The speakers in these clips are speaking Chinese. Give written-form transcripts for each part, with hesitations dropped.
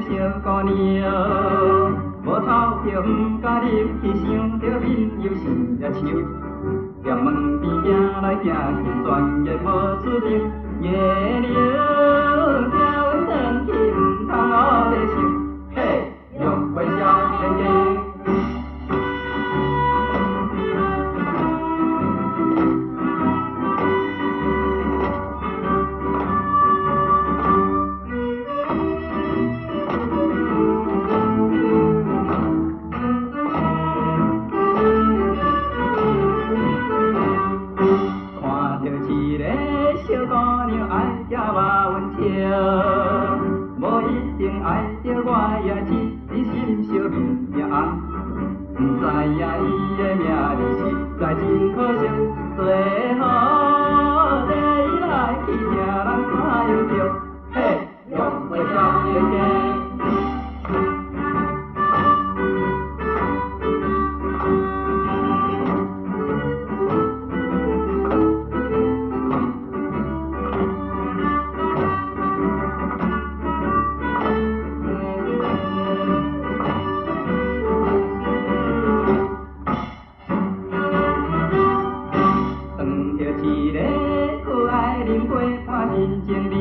小姑娘，无钞票不敢入去，想着面又是也愁。店门边行来行去，全然无厝边，夜了条转去，唔通我咧想，嘿，约会少年家。小姑娘爱吃马文笑，无一定爱着我也一心小面也红。不知影伊的名字实在真可惜，最好带伊来去听人看又叫，嘿，约会少年家。一个可爱啉过看人情味，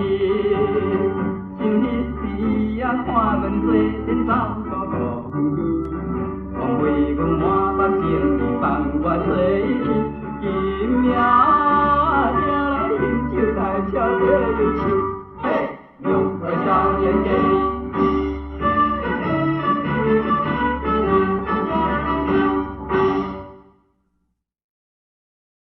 想迄时也看阮做阵走走路讲为阮满腹情意放我做伊去，今命才来饮酒台桥做游戏，嘿，约会少年家。